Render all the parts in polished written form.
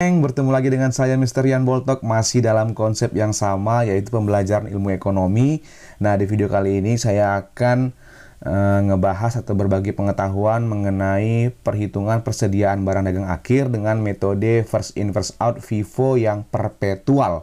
Bertemu lagi dengan saya Mr. Rian Boltok, masih dalam konsep yang sama, yaitu pembelajaran ilmu ekonomi. Nah, di video kali ini saya akan ngebahas atau berbagi pengetahuan mengenai perhitungan persediaan barang dagang akhir dengan metode first in first out FIFO yang perpetual.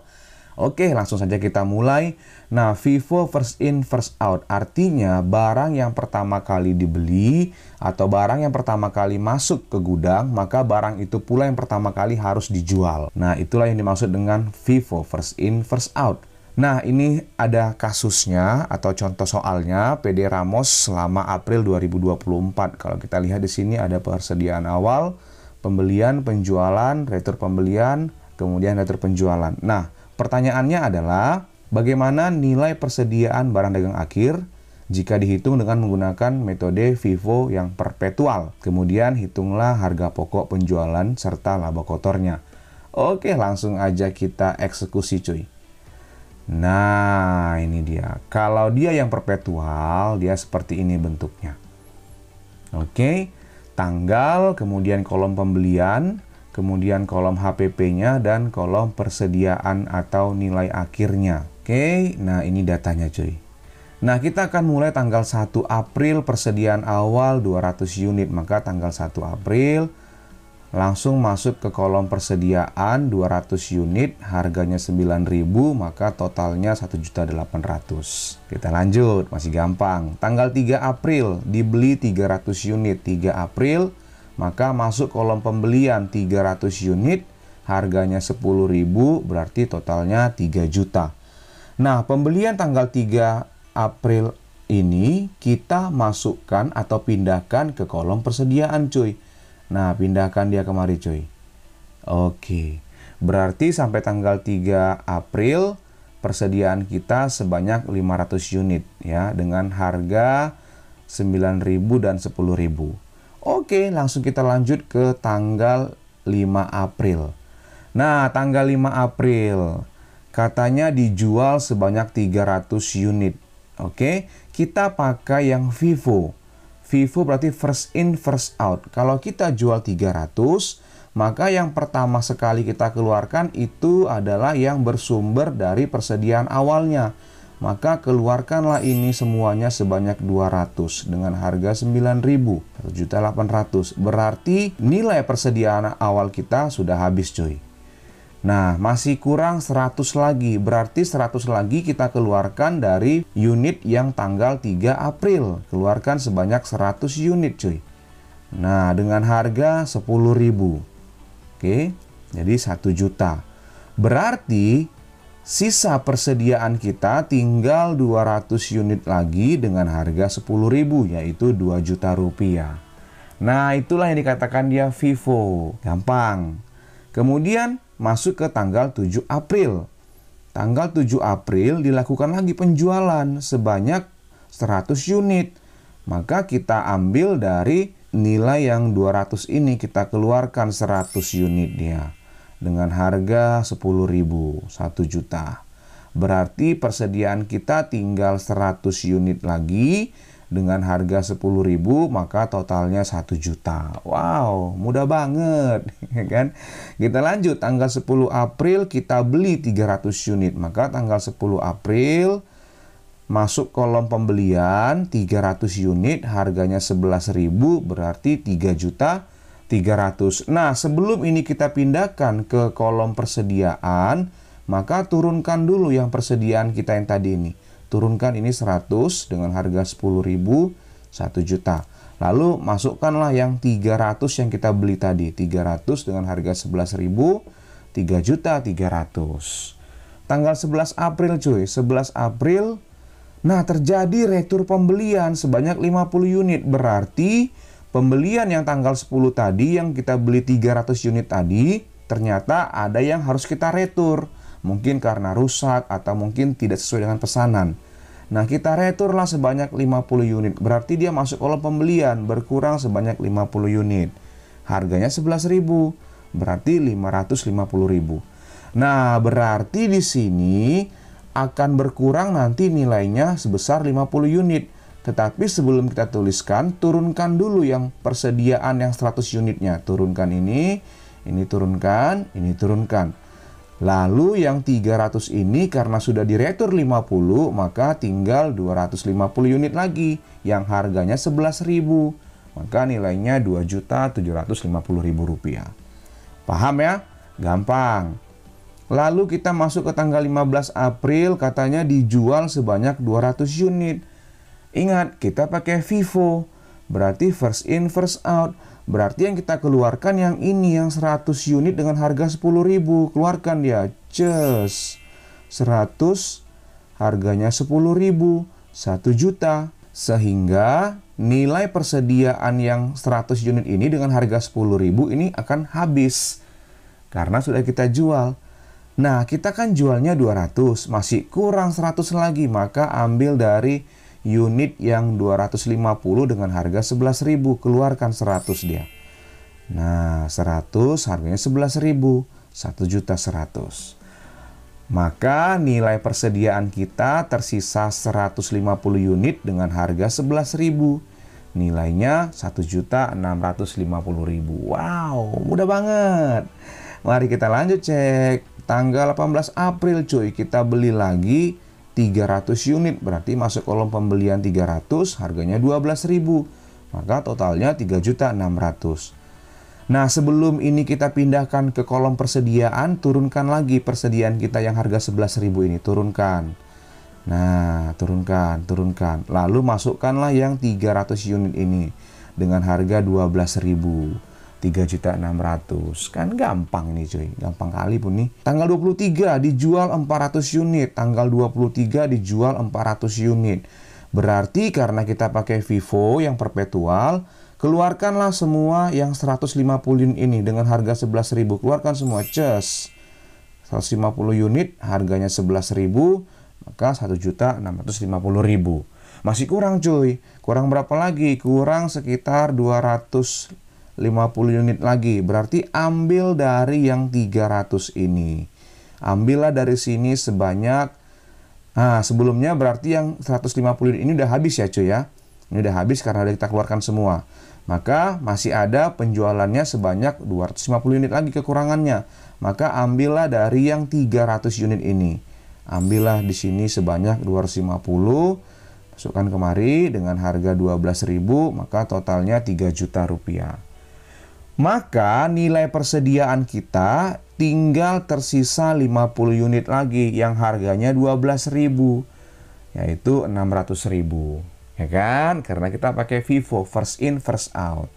Oke, langsung saja kita mulai. Nah, FIFO first in first out artinya barang yang pertama kali dibeli atau barang yang pertama kali masuk ke gudang, maka barang itu pula yang pertama kali harus dijual. Nah, itulah yang dimaksud dengan FIFO first in first out. Nah, ini ada kasusnya atau contoh soalnya PD Ramos selama April 2024. Kalau kita lihat di sini ada persediaan awal, pembelian, penjualan, retur pembelian, kemudian retur penjualan. Nah, pertanyaannya adalah bagaimana nilai persediaan barang dagang akhir jika dihitung dengan menggunakan metode FIFO yang perpetual. Kemudian hitunglah harga pokok penjualan serta laba kotornya. Oke, langsung aja kita eksekusi cuy. Nah, ini dia. Kalau dia yang perpetual, dia seperti ini bentuknya. Oke, tanggal, kemudian kolom pembelian, kemudian kolom HPP-nya, dan kolom persediaan atau nilai akhirnya. Oke, nah ini datanya cuy. Nah, kita akan mulai tanggal 1 April persediaan awal 200 unit. Maka tanggal 1 April langsung masuk ke kolom persediaan 200 unit, harganya 9.000, maka totalnya 1.800.000. Kita lanjut, masih gampang. Tanggal 3 April dibeli 300 unit, 3 April maka masuk kolom pembelian 300 unit, harganya 10.000, berarti totalnya 3 juta. Nah, pembelian tanggal 3 April ini kita masukkan atau pindahkan ke kolom persediaan cuy. Nah, pindahkan dia kemari cuy. Oke, berarti sampai tanggal 3 April persediaan kita sebanyak 500 unit ya, dengan harga 9.000 dan 10.000. Oke, langsung kita lanjut ke tanggal 5 April. Nah, tanggal 5 April katanya dijual sebanyak 300 unit. Oke, kita pakai yang FIFO. FIFO berarti first in first out. Kalau kita jual 300, maka yang pertama sekali kita keluarkan itu adalah yang bersumber dari persediaan awalnya. Maka keluarkanlah ini semuanya sebanyak 200 dengan harga 9.000, 1.800.000. Berarti nilai persediaan awal kita sudah habis cuy. Nah, masih kurang 100 lagi. Berarti 100 lagi kita keluarkan dari unit yang tanggal 3 April. Keluarkan sebanyak 100 unit cuy. Nah, dengan harga 10.000. Oke, jadi 1 juta. Berarti sisa persediaan kita tinggal 200 unit lagi dengan harga 10.000, yaitu 2 juta rupiah. Nah, itulah yang dikatakan dia FIFO. Gampang. Kemudian masuk ke tanggal 7 April. Tanggal 7 April dilakukan lagi penjualan sebanyak 100 unit. Maka kita ambil dari nilai yang 200 ini, kita keluarkan 100 unit dia. Dengan harga 10.000, 1 juta. Berarti persediaan kita tinggal 100 unit lagi. Dengan harga 10.000, maka totalnya 1 juta. Wow, mudah banget, kan? Kita lanjut, tanggal 10 April kita beli 300 unit. Maka tanggal 10 April masuk kolom pembelian 300 unit, harganya 11.000, berarti 3 juta 300. Nah, sebelum ini kita pindahkan ke kolom persediaan, maka turunkan dulu yang persediaan kita yang tadi ini. Turunkan ini 100 dengan harga 10.000, 1 juta. Lalu masukkanlah yang 300 yang kita beli tadi. 300 dengan harga 11.000, 3 juta 300. Tanggal 11 April cuy, 11 April. Nah, terjadi retur pembelian sebanyak 50 unit. Berarti pembelian yang tanggal 10 tadi yang kita beli 300 unit tadi, ternyata ada yang harus kita retur. Mungkin karena rusak atau mungkin tidak sesuai dengan pesanan. Nah, kita returlah sebanyak 50 unit. Berarti dia masuk kolom pembelian, berkurang sebanyak 50 unit. Harganya 11.000, berarti 550.000. Nah, berarti di sini akan berkurang nanti nilainya sebesar 50 unit. Tetapi sebelum kita tuliskan, turunkan dulu yang persediaan yang 100 unitnya. Turunkan ini ini turunkan, ini turunkan. Lalu yang 300 ini karena sudah diretur 50, maka tinggal 250 unit lagi yang harganya 11.000. Maka nilainya Rp2.750.000. Paham ya? Gampang. Lalu kita masuk ke tanggal 15 April, katanya dijual sebanyak 200 unit. Ingat, kita pakai FIFO. Berarti first in, first out. Berarti yang kita keluarkan yang ini, yang 100 unit dengan harga 10.000. Keluarkan dia. Ces. 100, harganya 10.000. 1 juta. Sehingga nilai persediaan yang 100 unit ini dengan harga 10.000 ini akan habis. Karena sudah kita jual. Nah, kita kan jualnya 200. Masih kurang 100 lagi. Maka ambil dari unit yang 250 dengan harga 11.000, keluarkan 100 dia. Nah, 100 harganya 11.000, 1.100.000. Maka nilai persediaan kita tersisa 150 unit dengan harga 11.000. Nilainya 1.650.000. Wow, mudah banget. Mari kita lanjut cek. Tanggal 18 April cuy, kita beli lagi 300 unit, berarti masuk kolom pembelian 300, harganya 12.000. Maka totalnya 3.600.000. Nah, sebelum ini kita pindahkan ke kolom persediaan, turunkan lagi persediaan kita yang harga 11.000 ini, turunkan. Nah, turunkan. Lalu masukkanlah yang 300 unit ini dengan harga 12.000. 3.600.000. Kan gampang nih cuy, gampang kali pun nih. Tanggal 23 dijual 400 unit, tanggal 23 dijual 400 unit. Berarti karena kita pakai FIFO yang perpetual, keluarkanlah semua yang 150 unit ini dengan harga 11.000. Keluarkan semua, ces. 150 unit harganya 11.000, maka 1.650.000. Masih kurang cuy. Kurang berapa lagi? Kurang sekitar 250 unit lagi. Berarti ambil dari yang 300 ini. Ambillah dari sini sebanyak, sebelumnya berarti yang 150 unit ini udah habis ya cuy ya. Ini udah habis karena udah kita keluarkan semua. Maka masih ada penjualannya sebanyak 250 unit lagi kekurangannya. Maka ambillah dari yang 300 unit ini. Ambillah di sini sebanyak 250. Masukkan kemari dengan harga 12.000, maka totalnya 3 juta rupiah. Maka nilai persediaan kita tinggal tersisa 50 unit lagi yang harganya 12.000, yaitu 600.000. Ya kan? Karena kita pakai FIFO, first in, first out.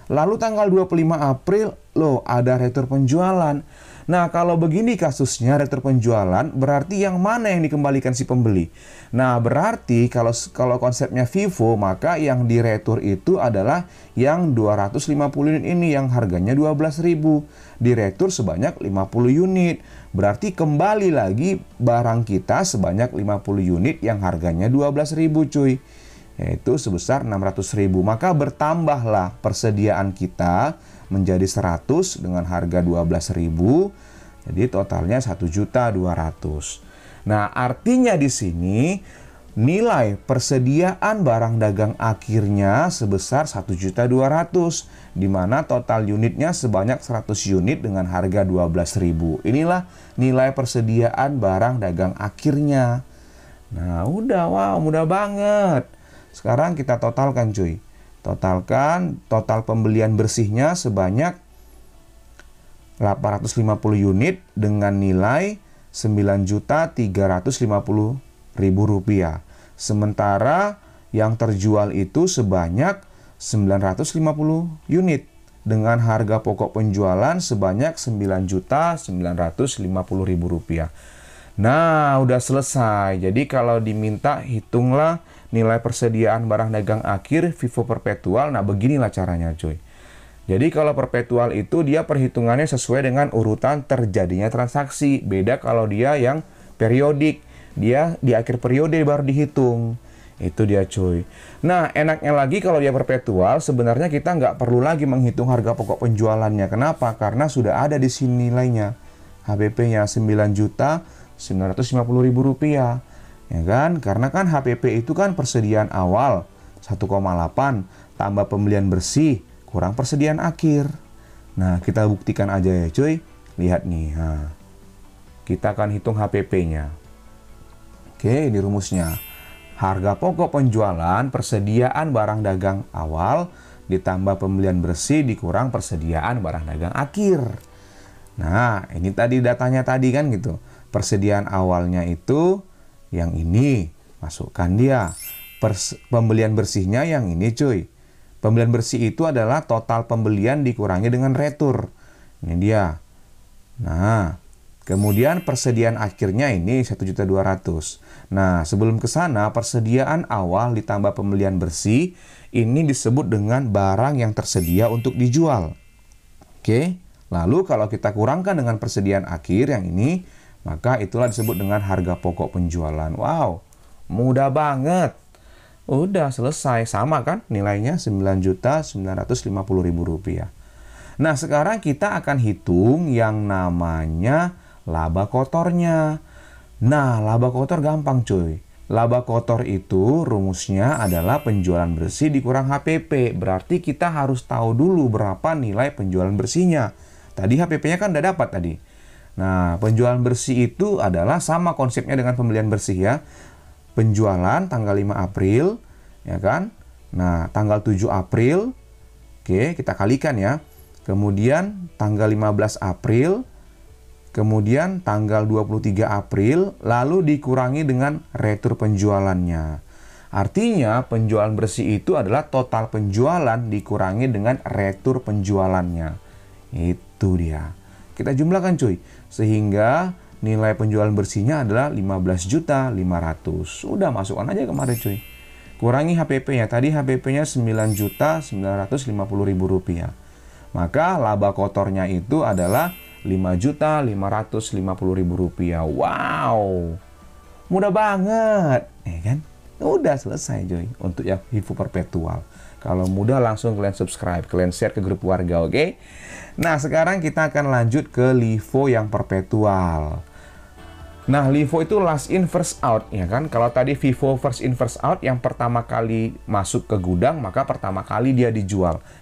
Lalu tanggal 25 April, loh ada retur penjualan. Nah, kalau begini kasusnya retur penjualan, berarti yang mana yang dikembalikan si pembeli? Nah, berarti kalau konsepnya FIFO, maka yang diretur itu adalah yang 250 unit ini yang harganya 12.000. Diretur sebanyak 50 unit. Berarti kembali lagi barang kita sebanyak 50 unit yang harganya 12.000 cuy. Yaitu sebesar 600.000. Maka bertambahlah persediaan kita menjadi 100 dengan harga 12.000. Jadi totalnya 1.200.000. Nah, artinya di sini nilai persediaan barang dagang akhirnya sebesar 1.200.000, di mana total unitnya sebanyak 100 unit dengan harga 12.000. Inilah nilai persediaan barang dagang akhirnya. Nah, wow, mudah banget. Sekarang kita totalkan cuy. Totalkan total pembelian bersihnya sebanyak 850 unit dengan nilai 9.350.000 rupiah. Sementara yang terjual itu sebanyak 950 unit dengan harga pokok penjualan sebanyak 9.950.000 rupiah. Nah, udah selesai. Jadi kalau diminta hitunglah nilai persediaan barang dagang akhir FIFO perpetual. Nah, beginilah caranya cuy. Jadi kalau perpetual itu dia perhitungannya sesuai dengan urutan terjadinya transaksi. Beda kalau dia yang periodik. Dia di akhir periode baru dihitung. Itu dia cuy. Nah, enaknya lagi kalau dia perpetual, sebenarnya kita nggak perlu lagi menghitung harga pokok penjualannya. Kenapa? Karena sudah ada di sini nilainya. HPP-nya 9.950.000 rupiah. Ya kan? Karena kan HPP itu kan persediaan awal 1,8 tambah pembelian bersih kurang persediaan akhir. Nah, kita buktikan aja ya cuy. Lihat nih. Nah, kita akan hitung HPP-nya. Oke, ini rumusnya. Harga pokok penjualan persediaan barang dagang awal ditambah pembelian bersih dikurang persediaan barang dagang akhir. Nah, ini tadi datanya tadi kan gitu. Persediaan awalnya itu yang ini. Masukkan dia. Pembelian bersihnya yang ini cuy. Pembelian bersih itu adalah total pembelian dikurangi dengan retur. Ini dia. Nah, kemudian persediaan akhirnya ini 1.200.000. Nah, sebelum ke sana persediaan awal ditambah pembelian bersih ini disebut dengan barang yang tersedia untuk dijual. Oke. Lalu kalau kita kurangkan dengan persediaan akhir yang ini, maka itulah disebut dengan harga pokok penjualan. Wow, mudah banget. Udah selesai, sama kan nilainya Rp9.950.000. Nah, sekarang kita akan hitung yang namanya laba kotornya. Nah, laba kotor gampang cuy. Laba kotor itu rumusnya adalah penjualan bersih dikurang HPP. Berarti kita harus tahu dulu berapa nilai penjualan bersihnya. Tadi HPP-nya kan udah dapat tadi. Nah, penjualan bersih itu adalah sama konsepnya dengan pembelian bersih ya. Penjualan tanggal 5 April, ya kan? Nah, tanggal 7 April, oke, kita kalikan ya. Kemudian tanggal 15 April, kemudian tanggal 23 April, lalu dikurangi dengan retur penjualannya. Artinya, penjualan bersih itu adalah total penjualan dikurangi dengan retur penjualannya. Itu dia. Kita jumlahkan cuy. Sehingga nilai penjualan bersihnya adalah 15.500.000. Udah masukkan aja kemarin cuy. Kurangi HPP-nya. Tadi HPP-nya Rp9.950.000. Maka laba kotornya itu adalah Rp5.550.000. Wow. Mudah banget. Ya kan? Udah selesai cuy. Untuk yang FIFO perpetual. Kalau mudah langsung kalian subscribe. Kalian share ke grup warga, oke? Nah, sekarang kita akan lanjut ke LIFO yang perpetual. Nah, LIFO itu last in first out, ya kan? Kalau tadi FIFO first in first out, yang pertama kali masuk ke gudang, maka pertama kali dia dijual.